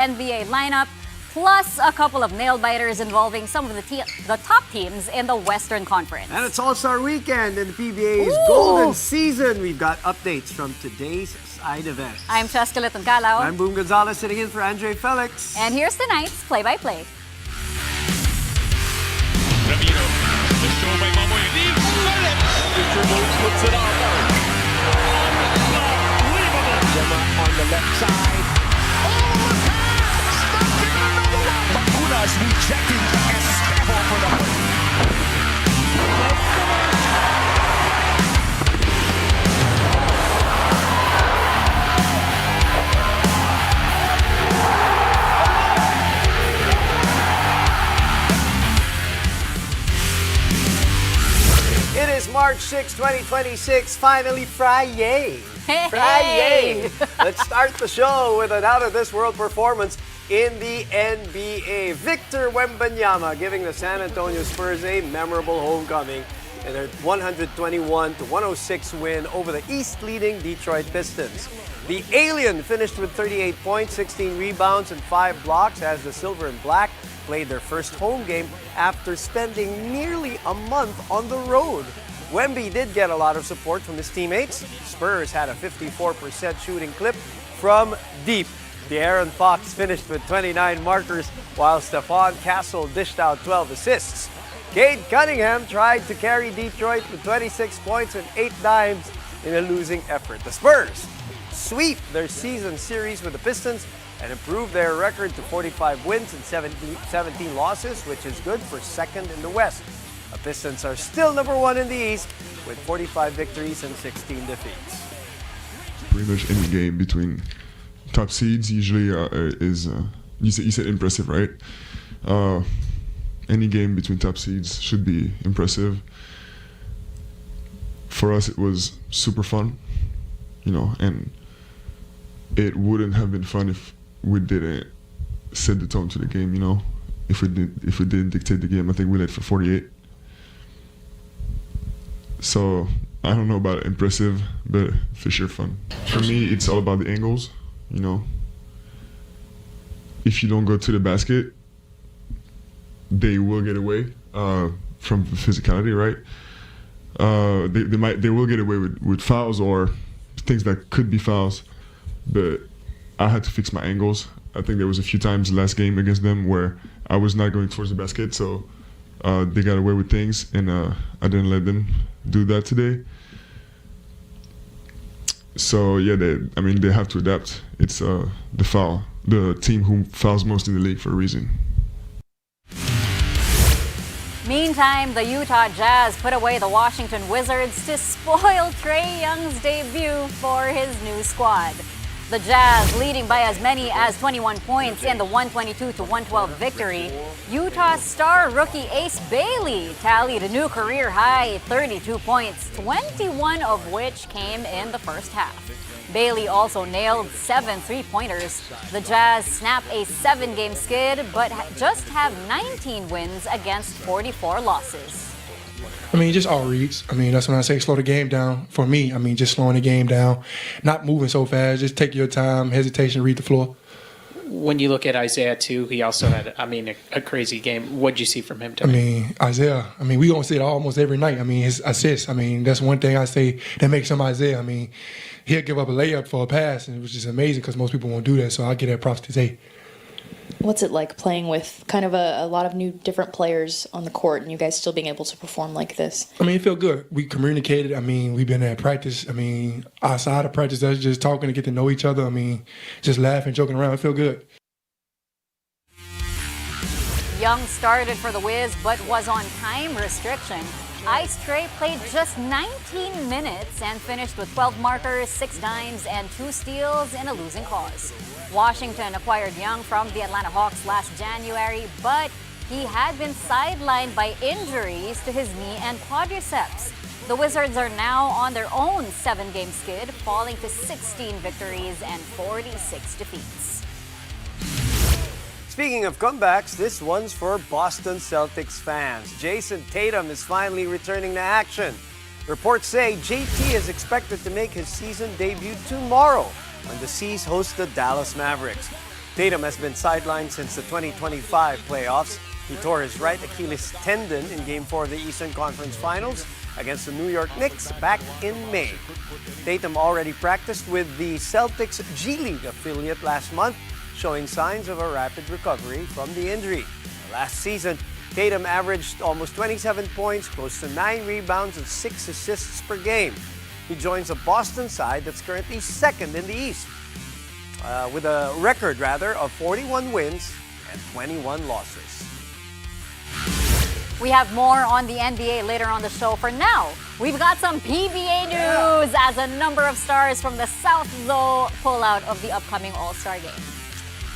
NBA lineup, plus a couple of nail-biters involving some of the top teams in the Western Conference. And it's All-Star Weekend in the PBA's golden season. We've got updates from today's side events. I'm Cheska Litton-Calao. I'm Boom Gonzalez sitting in for Andre Felix. And here's tonight's play-by-play. Ramiro, the show by Mamoy. Puts it on. Unbelievable. Gemma on the left side. Bakunas rejecting Estevo for the It is March 6, 2026, finally Friday. Hey. Let's start the show with an out-of-this-world performance in the NBA. Victor Wembanyama giving the San Antonio Spurs a memorable homecoming in their 121-106 win over the East-leading Detroit Pistons. The Alien finished with 38 points, 16 rebounds, and 5 blocks as the Silver and Black played their first home game after spending nearly a month on the road. Wemby did get a lot of support from his teammates. Spurs had a 54% shooting clip from deep. The Aaron Fox finished with 29 markers, while Stephon Castle dished out 12 assists. Cade Cunningham tried to carry Detroit with 26 points and 8 dimes in a losing effort. The Spurs sweep their season series with the Pistons and improve their record to 45 wins and 17 losses, which is good for second in the West. The Pistons are still number 1 in the East with 45 victories and 16 defeats. Pretty much any game between top seeds usually is, you said impressive, right? Any game between top seeds should be impressive. For us, it was super fun, and it wouldn't have been fun if we didn't set the tone to the game, If we didn't dictate the game. I think we led for 48. So I don't know about impressive, but for sure fun. For me, it's all about the angles, If you don't go to the basket, they will get away from physicality, right? They will get away with fouls or things that could be fouls, but I had to fix my angles. I think there was a few times last game against them where I was not going towards the basket, so they got away with things, and I didn't let them do that today. So yeah, they have to adapt. It's the team who fouls most in the league for a reason. Meantime, the Utah Jazz put away the Washington Wizards to spoil Trae Young's debut for his new squad. The Jazz, leading by as many as 21 points in the 122-112 victory, Utah star rookie Ace Bailey tallied a new career-high 32 points, 21 of which came in the first half. Bailey also nailed 7 three-pointers. The Jazz snap a 7-game skid, but just have 19 wins against 44 losses. Just all reads. That's when I say slow the game down. For me, just slowing the game down, not moving so fast. Just take your time, hesitation, read the floor. When you look at Isaiah, too, he also had, a crazy game. What'd you see from him today? Isaiah, we don't see it almost every night. His assists. That's one thing I say that makes him Isaiah. He'll give up a layup for a pass, and it was just amazing because most people won't do that, so I'll give that props to Zay. What's it like playing with kind of a lot of new different players on the court and you guys still being able to perform like this? It felt good. We communicated. We've been at practice. Outside of practice, that's just talking to get to know each other. Just laughing, joking around. It felt good. Young started for the Wiz but was on time restriction. Ice Trae played just 19 minutes and finished with 12 markers, 6 dimes, and 2 steals in a losing cause. Washington acquired Young from the Atlanta Hawks last January, but he had been sidelined by injuries to his knee and quadriceps. The Wizards are now on their own 7-game skid, falling to 16 victories and 46 defeats. Speaking of comebacks, this one's for Boston Celtics fans. Jason Tatum is finally returning to action. Reports say JT is expected to make his season debut tomorrow when the C's host the Dallas Mavericks. Tatum has been sidelined since the 2025 playoffs. He tore his right Achilles tendon in Game 4 of the Eastern Conference Finals against the New York Knicks back in May. Tatum already practiced with the Celtics G League affiliate last month, showing signs of a rapid recovery from the injury. Last season, Tatum averaged almost 27 points, close to 9 rebounds, and 6 assists per game. He joins a Boston side that's currently second in the East, with a record, of 41 wins and 21 losses. We have more on the NBA later on the show. For now, we've got some PBA news as a number of stars from the South, though, pull out of the upcoming All-Star game.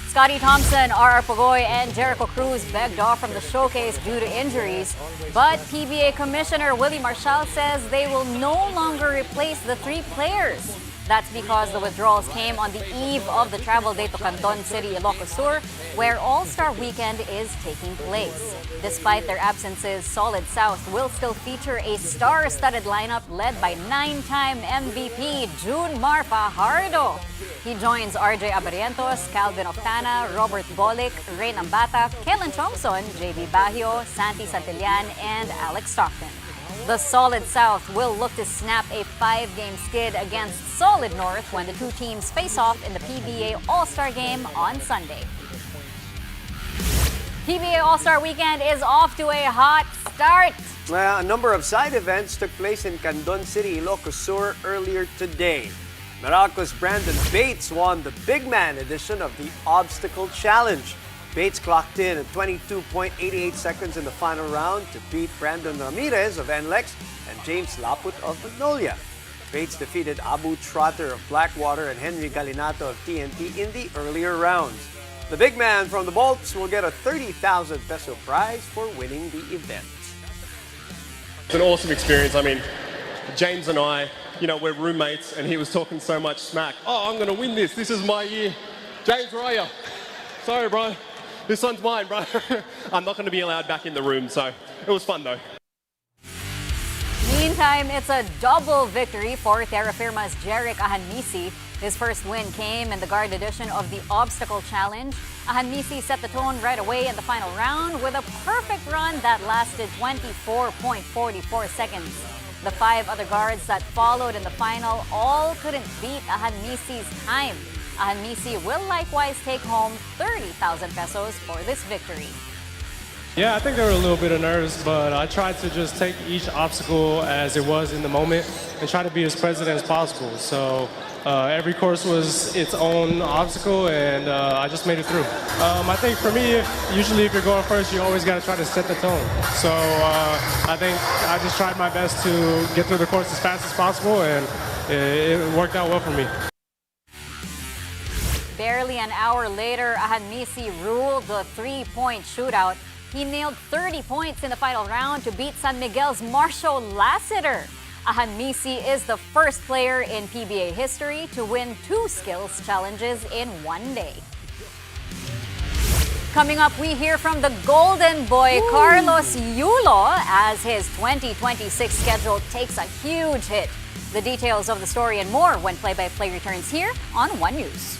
Scotty Thompson, R.R. Pugoy, and Jericho Cruz begged off from the showcase due to injuries. But PBA Commissioner Willie Marshall says they will no longer replace the 3 players. That's because the withdrawals came on the eve of the travel day to Canton City, Ilocos Sur, where All-Star Weekend is taking place. Despite their absences, Solid South will still feature a star-studded lineup led by 9-time MVP June Mar Fajardo. He joins RJ Abarientos, Calvin Oftana, Robert Bolick, Rain Ambata, Kellen Chongson, JB Bajo, Santi Santillan, and Alex Stockton. The Solid South will look to snap a 5-game skid against Solid North when the two teams face off in the PBA All-Star game on Sunday. PBA All-Star Weekend is off to a hot start. A number of side events took place in Canton City, Ilocos Sur earlier today. Meralco's Brandon Bates won the big man edition of the Obstacle Challenge. Bates clocked in at 22.88 seconds in the final round to beat Brandon Ramirez of NLEX and James Laput of Magnolia. Bates defeated Abu Trotter of Blackwater and Henry Galinato of TNT in the earlier rounds. The big man from the Bolts will get a 30,000 peso prize for winning the event. It's an awesome experience. I mean, James and I, we're roommates, and he was talking so much smack. Oh, I'm going to win this. This is my year. James, where are you? Sorry, bro. This one's mine, bro. I'm not going to be allowed back in the room, so it was fun, though. Meantime, it's a double victory for Terra Firma's Jeric Ahanmisi. His first win came in the guard edition of the Obstacle Challenge. Ahanmisi set the tone right away in the final round with a perfect run that lasted 24.44 seconds. The 5 other guards that followed in the final all couldn't beat Ahanmisi's time. Ahanmisi will likewise take home 30,000 pesos for this victory. Yeah, I think there were a little bit of nerves, but I tried to just take each obstacle as it was in the moment and try to be as present as possible. So every course was its own obstacle, and I just made it through. I think for me, usually if you're going first, you always got to try to set the tone. So I think I just tried my best to get through the course as fast as possible, and it worked out well for me. Barely an hour later, Ahanmisi ruled the 3-point shootout. He nailed 30 points in the final round to beat San Miguel's Marcio Lassiter. Ahanmisi is the first player in PBA history to win 2 skills challenges in one day. Coming up, we hear from the Golden Boy, Carlos Yulo, as his 2026 schedule takes a huge hit. The details of the story and more when Play-by-Play returns here on One News.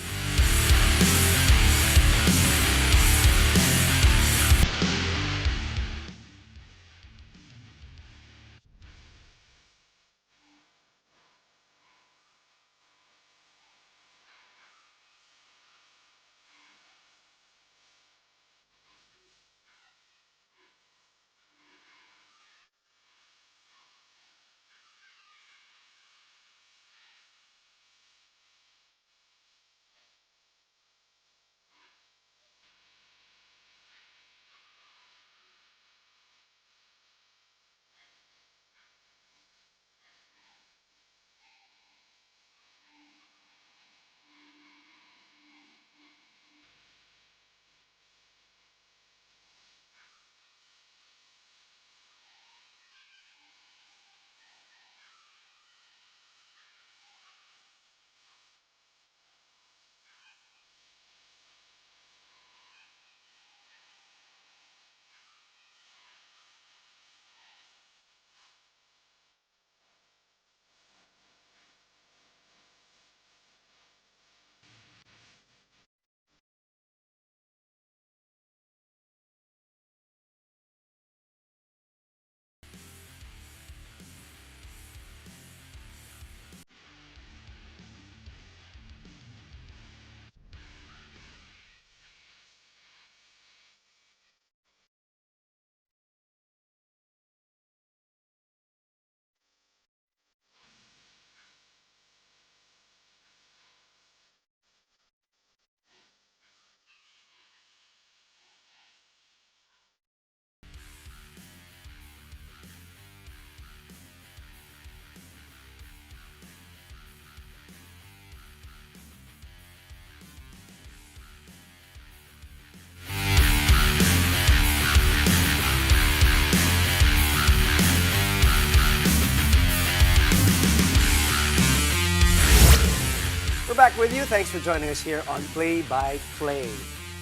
back with you. Thanks for joining us here on Play by Play.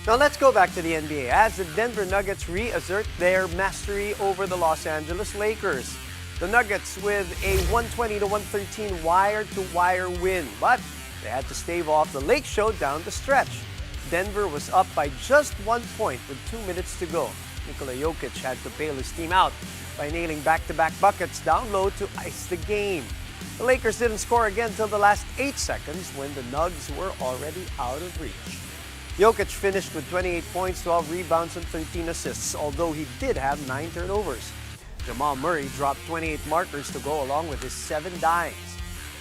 Now let's go back to the NBA as the Denver Nuggets reassert their mastery over the Los Angeles Lakers. The Nuggets with a 120-113 wire-to-wire win, but they had to stave off the Lake Show down the stretch. Denver was up by just 1 point with 2 minutes to go. Nikola Jokic had to bail his team out by nailing back-to-back buckets down low to ice the game. The Lakers didn't score again till the last 8 seconds when the Nugs were already out of reach. Jokic finished with 28 points, 12 rebounds, and 13 assists, although he did have 9 turnovers. Jamal Murray dropped 28 markers to go along with his 7 dimes.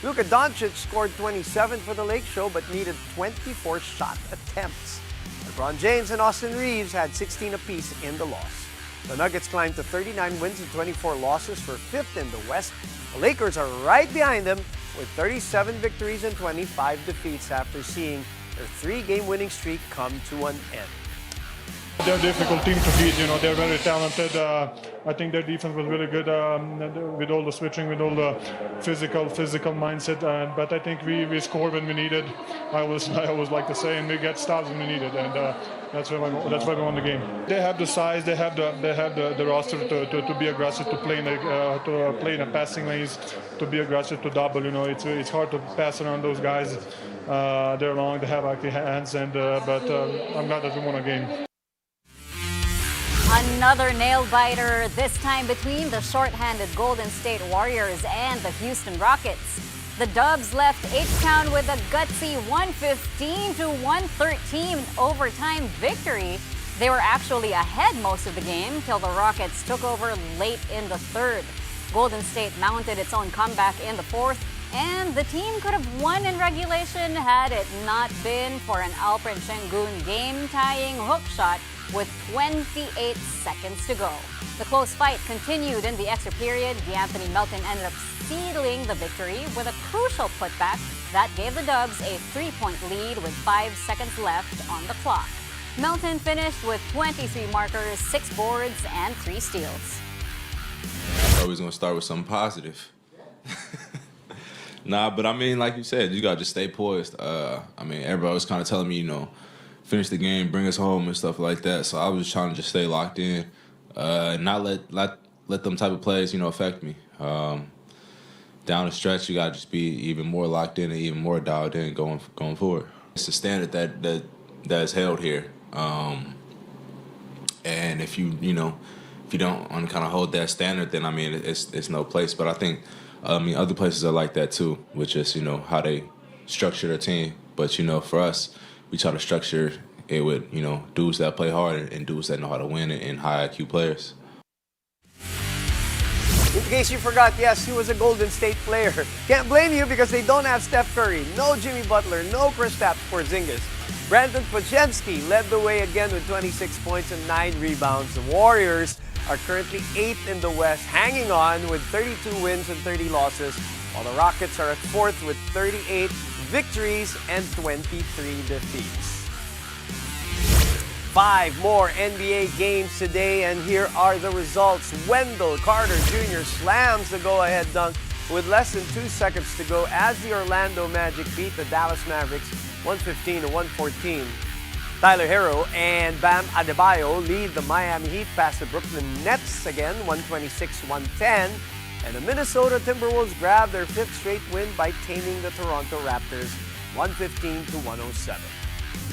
Luka Doncic scored 27 for the Lake Show but needed 24 shot attempts. LeBron James and Austin Reeves had 16 apiece in the loss. The Nuggets climbed to 39 wins and 24 losses for 5th in the West. The Lakers are right behind them with 37 victories and 25 defeats after seeing their 3-game winning streak come to an end. They're a difficult team to beat, they're very talented. I think their defense was really good with all the switching, with all the physical mindset. But I think we scored when we needed. I always like to say, and we get stops when we needed, and that's why we won the game. They have the size, they have the roster to be aggressive, to play in the passing lanes, to be aggressive, to double. It's hard to pass around those guys. They're long, they have active hands, but I'm glad that we won a game. Another nail-biter, this time between the short-handed Golden State Warriors and the Houston Rockets. The Dubs left H-Town with a gutsy 115-113 overtime victory. They were actually ahead most of the game till the Rockets took over late in the third. Golden State mounted its own comeback in the fourth, and the team could have won in regulation had it not been for an Alfred Şengün game-tying hook shot with 28 seconds to go. The close fight continued in the extra period. D'Anthony Melton ended up sealing the victory with a crucial putback that gave the Dubs a 3-point lead with 5 seconds left on the clock. Melton finished with 23 markers, 6 boards, and 3 steals. I was going to start with something positive. Nah, but I mean, like you said, you got to just stay poised. Everybody was kind of telling me, finish the game, bring us home and stuff like that. So I was just trying to just stay locked in, not let them type of plays, affect me. Down the stretch, you gotta just be even more locked in and even more dialed in going forward. It's a standard that is held here, and if you don't kind of hold that standard, then it's no place. But I think other places are like that too, with just how they structure their team. But for us, we try to structure it with, dudes that play hard and dudes that know how to win and high IQ players. In case you forgot, yes, he was a Golden State player. Can't blame you because they don't have Steph Curry, no Jimmy Butler, no Kristaps Porzingis. Brandon Podziemski led the way again with 26 points and 9 rebounds. The Warriors are currently 8th in the West, hanging on with 32 wins and 30 losses, while the Rockets are at 4th with 38 victories and 23 defeats. 5 more NBA games today, and here are the results. Wendell Carter Jr. slams the go-ahead dunk with less than 2 seconds to go as the Orlando Magic beat the Dallas Mavericks 115-114. Tyler Hero and Bam Adebayo lead the Miami Heat past the Brooklyn Nets again 126-110. And the Minnesota Timberwolves grab their 5th straight win by taming the Toronto Raptors 115-107.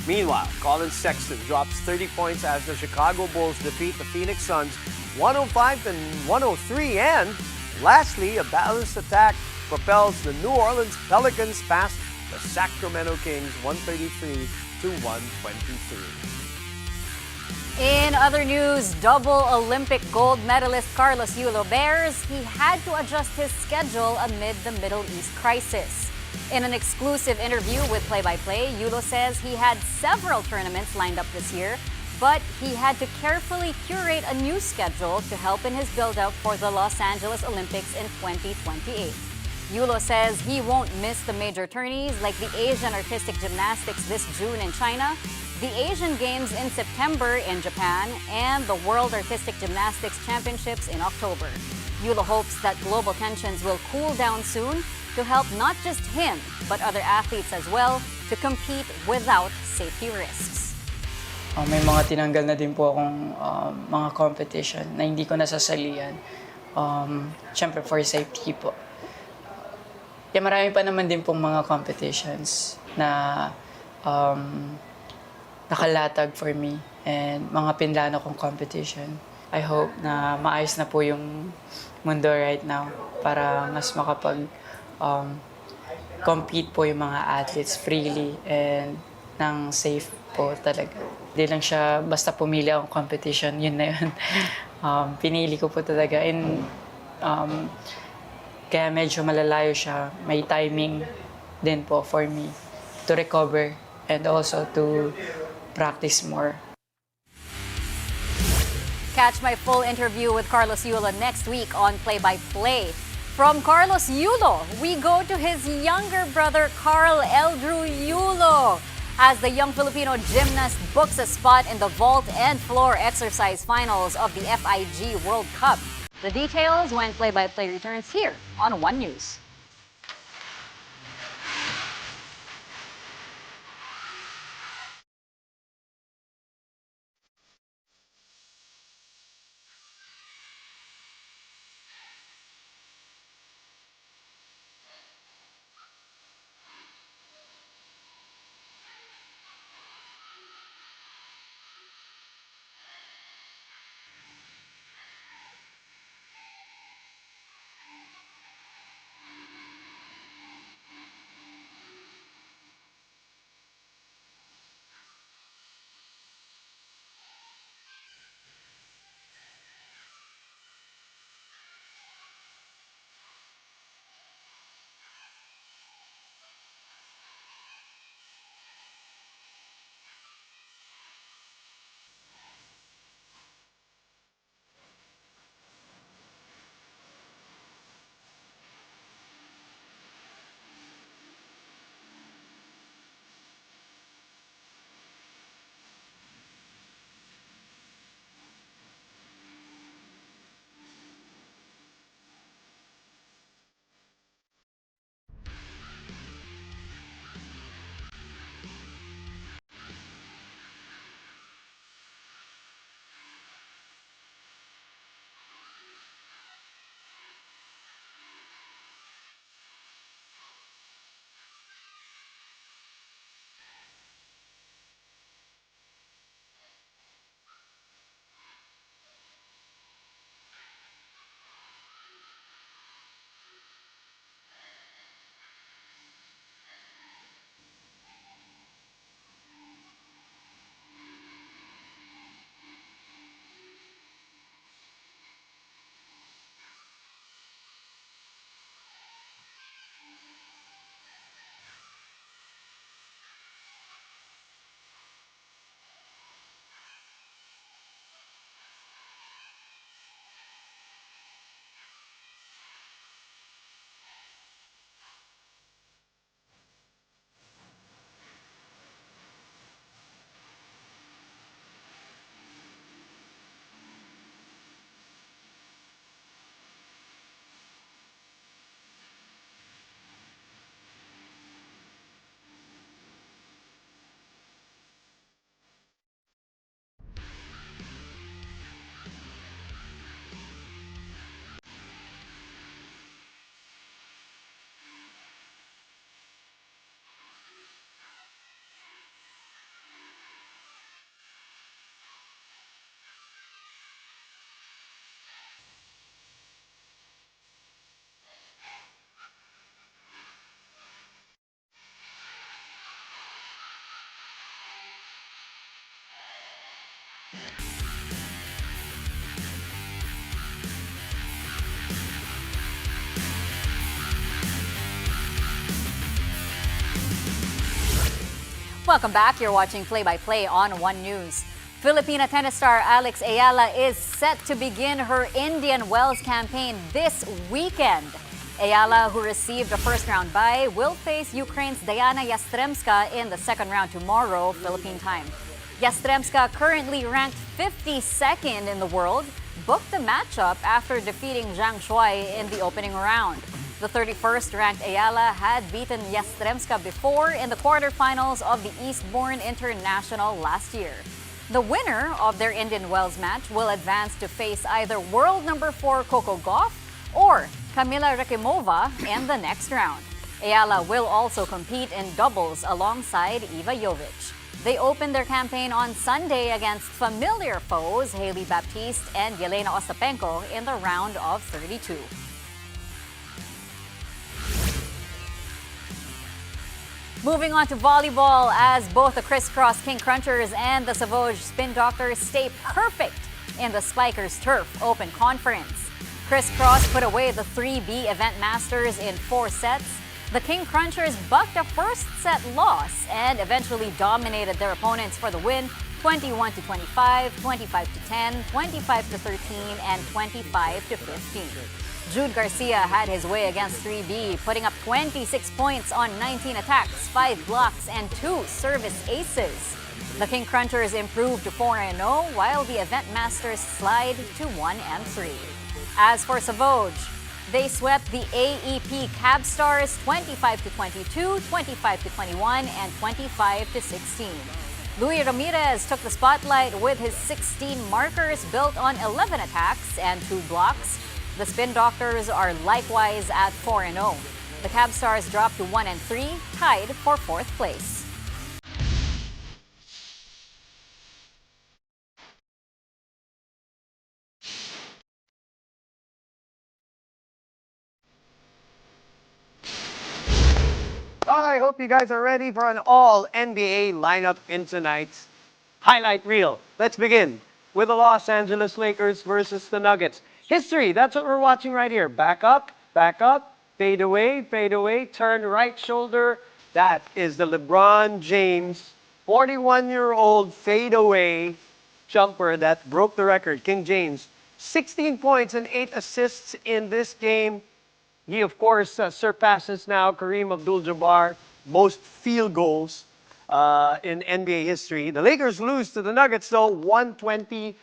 Meanwhile, Colin Sexton drops 30 points as the Chicago Bulls defeat the Phoenix Suns 105-103. And lastly, a balanced attack propels the New Orleans Pelicans past the Sacramento Kings 133-123. In other news, double Olympic gold medalist Carlos Yulo bears he had to adjust his schedule amid the Middle East crisis. In an exclusive interview with Play by Play, Yulo says he had several tournaments lined up this year, but he had to carefully curate a new schedule to help in his build-up for the Los Angeles Olympics in 2028. Yulo says he won't miss the major tourneys like the Asian Artistic Gymnastics this June in China, the Asian Games in September in Japan, and the World Artistic Gymnastics Championships in October. Yulo hopes that global tensions will cool down soon to help not just him, but other athletes as well to compete without safety risks. May mga tinanggal na din po akong mga competition na hindi ko nasasalihan. Siyempre for safety po. Kaya marami pa naman din pong mga competitions na nakalatag for me and mga pinlano kong competition. I hope na maayos na po yung mundo right now para mas compete po yung mga athletes freely and ng safe po talaga. Hindi lang siya basta pumili akong competition, yun na yun. Pinili ko po talaga. And kaya medyo malalayo siya. May timing din po for me to recover and also to practice more. Catch my full interview with Carlos Yulo next week on Play by Play. From Carlos Yulo, we go to his younger brother, Carl Eldrew Yulo, as the young Filipino gymnast books a spot in the vault and floor exercise finals of the FIG World Cup. The details when Play by Play returns here on One News. Welcome back. You're watching Play by Play on One News. Filipina tennis star Alex Ayala is set to begin her Indian Wells campaign this weekend. Ayala, who received a first-round bye, will face Ukraine's Diana Yastremska in the second round tomorrow, Philippine time. Yastremska, currently ranked 52nd in the world, booked the matchup after defeating Zhang Shuai in the opening round. The 31st ranked Ayala had beaten Yastremska before in the quarterfinals of the Eastbourne International last year. The winner of their Indian Wells match will advance to face either world number 4 Coco Gauff or Kamila Rekimova in the next round. Ayala will also compete in doubles alongside Iva Jovic. They opened their campaign on Sunday against familiar foes Hailey Baptiste and Yelena Ostapenko in the round of 32. Moving on to volleyball, as both the Crisscross King Crunchers and the Savoj Spin Doctors stay perfect in the Spikers Turf Open Conference. Crisscross put away the 3B Event Masters in 4 sets. The King Crunchers bucked a first set loss and eventually dominated their opponents for the win 21-25, 25-10, 25-13, and 25-15. Jude Garcia had his way against 3B, putting up 26 points on 19 attacks, 5 blocks, and 2 service aces. The King Crunchers improved to 4-0, while the Event Masters slide to 1-3. As for Savoj, they swept the AEP Cab Stars 25-22, 25-21, and 25-16. Louis Ramirez took the spotlight with his 16 markers built on 11 attacks and 2 blocks. The Spin Doctors are likewise at 4-0. The Cab Stars dropped to 1-3, tied for 4th place. I hope you guys are ready for an all-NBA lineup in tonight's highlight reel. Let's begin with the Los Angeles Lakers versus the Nuggets. History, that's what we're watching right here. Back up, fade away, turn right shoulder. That is the LeBron James 41-year-old fadeaway jumper that broke the record. King James, 16 points and 8 assists in this game. He, of course, surpasses now Kareem Abdul-Jabbar, most field goals in NBA history. The Lakers lose to the Nuggets, though, 120-113.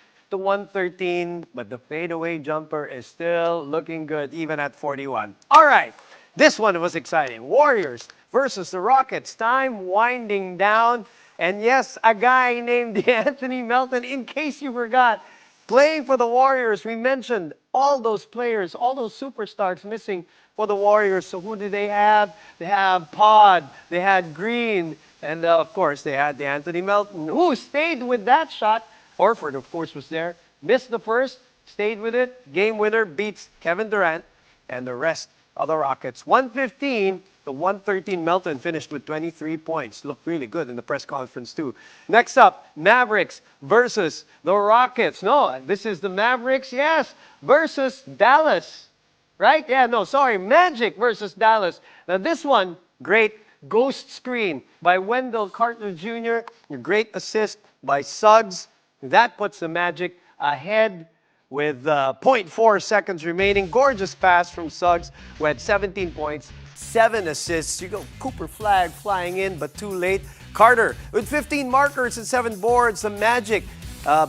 But the fadeaway jumper is still looking good, even at 41. All right, this one was exciting. Warriors versus the Rockets. Time winding down. And yes, a guy named Anthony Melton, in case you forgot, playing for the Warriors. We mentioned all those players, all those superstars missing for the Warriors. So who did they have? They have Pod, they had Green, and of course they had the Anthony Melton, who stayed with that shot. Horford, of course, was there. Missed the first, stayed with it. Game winner, beats Kevin Durant and the rest of the Rockets. 115-113. Melton finished with 23 points. Looked really good in the press conference too. Next up, Mavericks versus the Rockets. No, this is the Mavericks, yes, versus Dallas. Right? Yeah, no, sorry, Magic versus Dallas. Now this one, great ghost screen by Wendell Carter Jr. A great assist by Suggs. That puts the Magic ahead with 0.4 seconds remaining. Gorgeous pass from Suggs, who had 17 points, 7 assists. You go Cooper Flag flying in, but too late. Carter with 15 markers and 7 boards. The Magic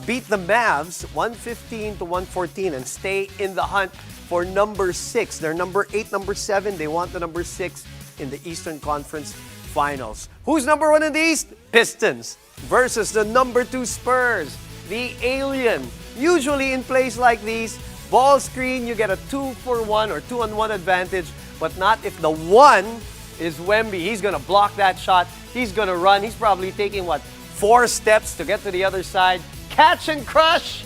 beat the Mavs 115-114 and stay in the hunt for number 6. They're number 8, number 7. They want the number 6 in the Eastern Conference Finals. Who's number 1 in the East? Pistons versus the number 2 Spurs. The alien. Usually in plays like these, ball screen, you get a 2-for-1 or 2-on-1 advantage, but not if the 1 is Wemby. He's going to block that shot. He's going to run. He's probably taking, 4 steps to get to the other side. Catch and crush.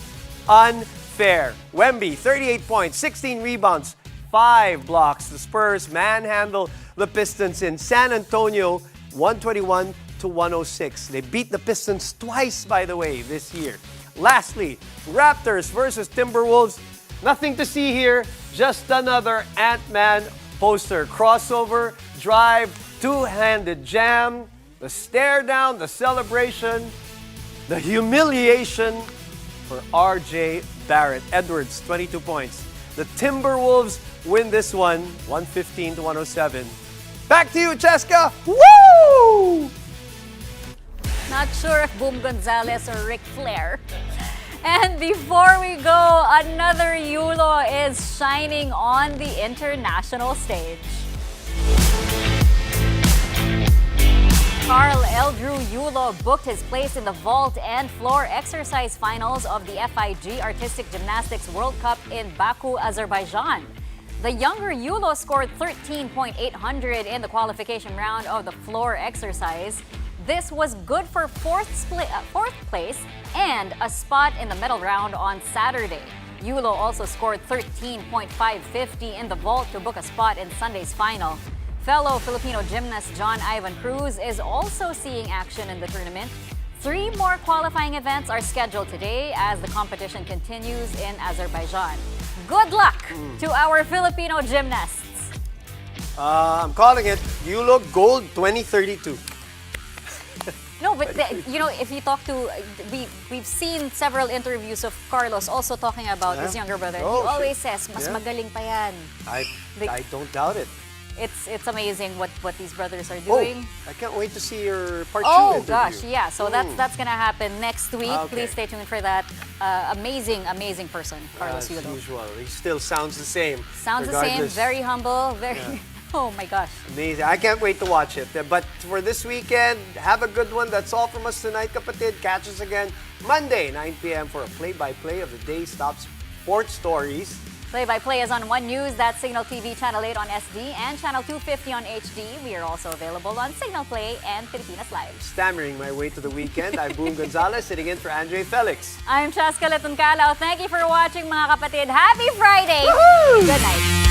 Unfair. Wemby, 38 points, 16 rebounds, 5 blocks. The Spurs manhandle the Pistons in San Antonio, 121-106. They beat the Pistons twice, by the way, this year. Lastly, Raptors versus Timberwolves. Nothing to see here, just another Ant-Man poster. Crossover, drive, two-handed jam, the stare down, the celebration, the humiliation for RJ Barrett. Edwards, 22 points. The Timberwolves win this one, 115-107. Back to you, Cheska. Woo! Not sure if Boom Gonzalez or Ric Flair. And before we go, another Yulo is shining on the international stage. Carl Eldrew Yulo booked his place in the vault and floor exercise finals of the FIG Artistic Gymnastics World Cup in Baku, Azerbaijan. The younger Yulo scored 13.800 in the qualification round of the floor exercise. This was good for fourth place and a spot in the medal round on Saturday. Yulo also scored 13.550 in the vault to book a spot in Sunday's final. Fellow Filipino gymnast John Ivan Cruz is also seeing action in the tournament. 3 more qualifying events are scheduled today as the competition continues in Azerbaijan. Good luck to our Filipino gymnasts. I'm calling it Yulo Gold 2032. No, but if you talk to, we've seen several interviews of Carlos also talking about his younger brother. He always says, mas magaling pa yan. I don't doubt it. It's amazing what these brothers are doing. I can't wait to see your part 2 interview. Gosh, yeah. So that's gonna happen next week. Okay. Please stay tuned for that. Amazing person, Carlos As Yulo. usual, he still sounds the same. Sounds the same. Very humble. Very. Oh my gosh. Amazing. I can't wait to watch it. But for this weekend, have a good one. That's all from us tonight, kapatid. Catch us again Monday, 9 p.m. for a play-by-play of the day's top sports stories. Play-by-play is on One News, that's Signal TV Channel 8 on SD and Channel 250 on HD. We are also available on Signal Play and Pilipinas Live. Stammering my way to the weekend, I'm Boom Gonzalez, sitting in for Andre Felix. I'm Chaska Letuncalao. Thank you for watching, mga kapatid. Happy Friday! Woo-hoo! Good night.